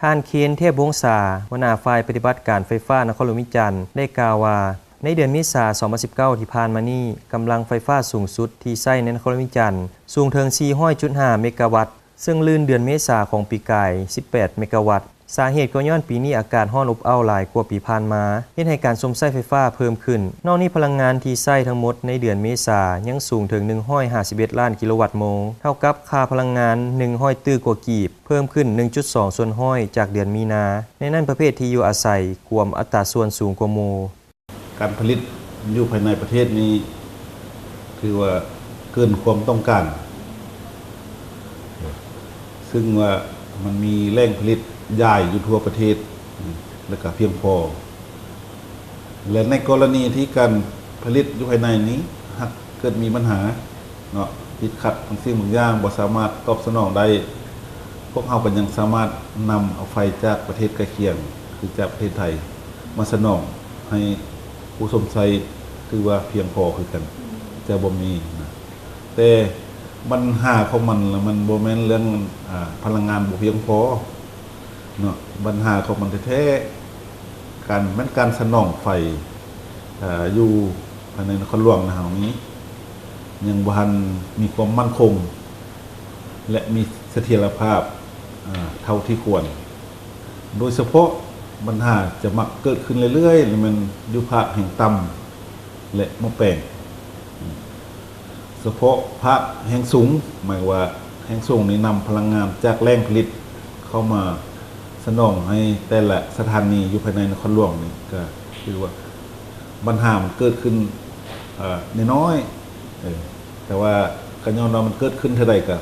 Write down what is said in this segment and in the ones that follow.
ท่านเคนเทพวงศาหัวหน้าฝ่ายปฏิบัติการไฟฟ้านครหลวงวิจันทร์ได้กล่าวว่าในเดือนเมษายน 2019 ที่ผ่านมานี้กำลังไฟฟ้าสูงสุดที่ใช้ในนครหลวงวิจันทร์สูงถึง 400.5 เมกะวัตต์ซึ่งลื่นเดือนเมษายนของปีกาย 18 เมกะวัตต์สาเหตุก็ย้อนปีนี้อากาศร้อนอบอ้าวหลายกว่าปีผ่านมาเฮ็ดให้การส่งใช้ไฟฟ้าเพิ่มขึ้นนอกนี้พลังงานที่ใช้ทั้งหมดในเดือนเมษายนยังสูงถึง 151 ล้านกิโลวัตต์โมงเท่ากับค่าพลังงาน100ตื้อกว่ากีบเพิ่มขึ้น 1.2 ส่วนห้อยจากเดือนมีนาในนั้นประเภทที่อยู่อาศัยกวมอัตราส่วนสูงกว่าหมู่การผลิตอยู่ภายในประเทศนี้คือว่าเกินความต้องการซึ่งว่ามันมีแหล่งผลิตใหญ่อยู่ทั่วประเทศและก็เพียงพอและในกรณีที่การผลิตอยู่ภายในนี้หากเกิดมีปัญหาเนาะติดขัดบางสิ่งบางอย่างบ่สามารถตอบสนองได้พวกเราก็ยังสามารถนำเอาไฟจากประเทศใกล้เคียงคือจากประเทศไทยมาสนองให้ผู้สมใช้คือว่าเพียงพอคือกันจะบ่มีนะแต่ปัญหาของมันมันบ่แม่นเรื่องพลังงานบ่เพียงพอเนาะปัญหาของมันแท้ๆการสนองไฟอยู่ภายในนครหลวงนะเฮานี้ยังบ่ทันมีความมั่นคงและมีเสถียรภาพเท่าที่ควรโดยเฉพาะปัญหาจะมักเกิดขึ้นเรื่อยๆมันอยู่ภาคแห่งต่ำและมะแปลงเฉพาะภาคแห่งสูงหมายว่าแห่งสูงนี้นำพลังงานจากแหล่งผลิตเข้ามาสนองให้แต่ละสถานีอยู่ภายในนครหลวงนี่ก็คือว่าปัญหามันเกิดขึ้นน้อยแต่ว่าการยอมรับมันเกิดขึ้นเท่าใดก็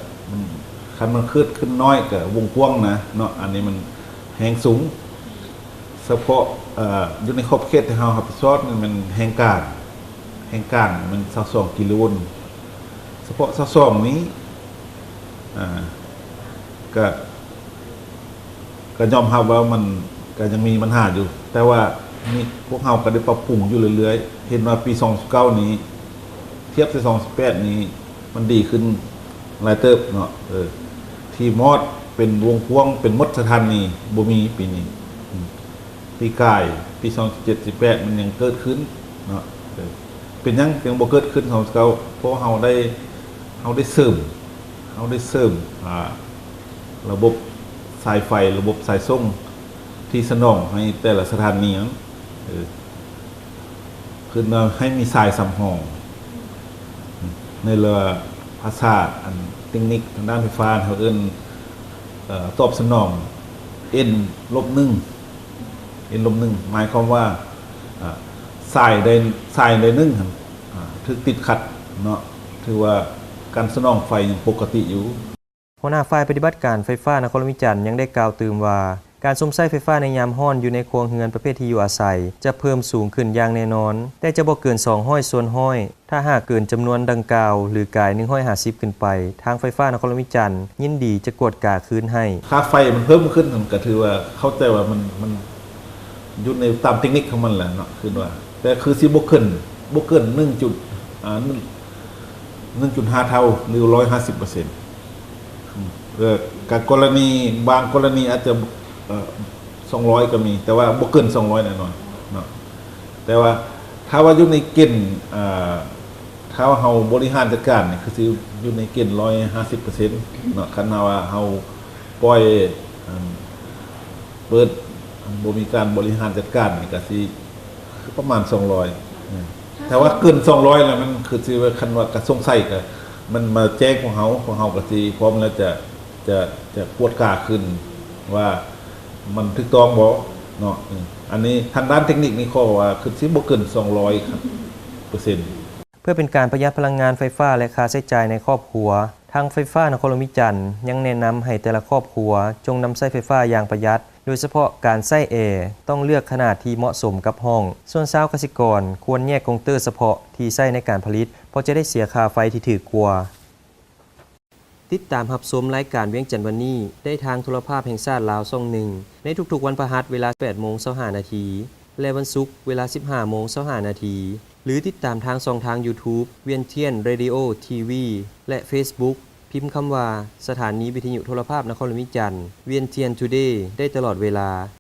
คันมันเกิดขึ้นน้อยก็วงกว้างนะเนาะอันนี้มันแห่งสูงเฉพาะอยู่ในขอบเขตที่เรารับผิดชอบมันแห่งการมัน22กิโลวัตต์เฉพาะ22นี้ก็ยอมรับว่ามันก็ยังมีปัญหาอยู่แต่ว่านี่พวกเราก็ได้ปรับปรุงอยู่เรื่อยๆเห็นว่าปี2019นี้เทียบกับ2018นี้มันดีขึ้นหลายเติบเนาะที่มอดเป็นวงกว้างเป็นมดสถานีบ่มีปีนี้ปีกายปี2017มันยังเกิดขึ้นเนาะเป็นยังบ่เกิดขึ้นของเขาเพราะเราได้เสริมระบบสายไฟระบบสายส่งที่สนองให้แต่ละสถานีนั้นคือเราให้มีสายสำรองในเรือภาษาอันเทคนิคทางด้านไฟฟ้าเขาตอบสนอง N-1 หมายความว่าสายใด1ถึงติดขัดเนาะถือว่าการสนองไฟยังปกติอยู่หัวหน้าฝ่ายปฏิบัติการไฟฟ้านครหลวงวิจันทร์ยังได้กล่าวเติมว่าการส่งใช้ไฟฟ้าในยามร้อนอยู่ในครัวเรือนประเภทที่อยู่อาศัยจะเพิ่มสูงขึ้นอย่างแน่นอนแต่จะบ่เกิน200ส่วนห้อยถ้าหากเกินจำนวนดังกล่าวหรือกาย150ขึ้นไปทางไฟฟ้านครหลวงวิจันทร์ยินดีจะกดกาคืนให้ค่าไฟมันเพิ่มขึ้นก็ถือว่าเข้าใจว่ามันอยู่ในตามเทคนิคของมันแหละเนาะคือว่าแต่คือสิบ่เกิน1.5 เท่าหรือ 150% การกรณีบางกรณีอาจจะ200ก็มีแต่ว่าบ่เกิน200แน่นอนเนาะแต่ว่าถ้าว่าอยู่ในเกณฑ์ถ้าว่าเฮาบริหารจัดการนี่คือสิอยู่ในเกณฑ์ 150% เนาะคันว่าเฮาปล่อยเปิดบ่มีการบริหารจัดการนี่ก็สิประมาณ200แต่ว่าเกิน200แล้วมันคือสิว่าคันว่ากระทรวงใช้ก็มันมาแจ้งของเฮาก็สิพร้อมแล้วจะกวดกาขึ้นว่ามันถูกต้องบ่เนาะอันนี้ทางด้านเทคนิคนี่ข้อว่าคือสิบ่เกิน200ครับเปอร์เซ็นต์เพื่อเป็นการประหยัดพลังงานไฟฟ้าและค่าใช้จ่ายในครอบครัวทางไฟฟ้านครหลวงวิจันทร์ยังแนะนำให้แต่ละครอบครัวจงนำใช้ไฟฟ้าอย่างประหยัดโดยเฉพาะการใช้แอร์ต้องเลือกขนาดที่เหมาะสมกับห้องส่วนชาวเกษตรกรควรแยกกงเตอร์เฉพาะที่ใช้ในการผลิตเพราะจะได้เสียค่าไฟที่ถูกกว่าติดตามรับชมรายการเวียงจันทร์วันนี้ได้ทางโทรภาพแห่งชาติลาวช่อง1ในทุกๆวันพฤหัสเวลา 8:25 น.และวันศุกร์เวลา 15:25 น.หรือติดตามทางช่องทาง YouTube เวียนเทียน Radio TV และ Facebook พิ พิมพ์คำว่าสถานีวิทยุโทรภาพนครหลวงวิจันทร์เวียนเทียน Today ได้ตลอดเวลา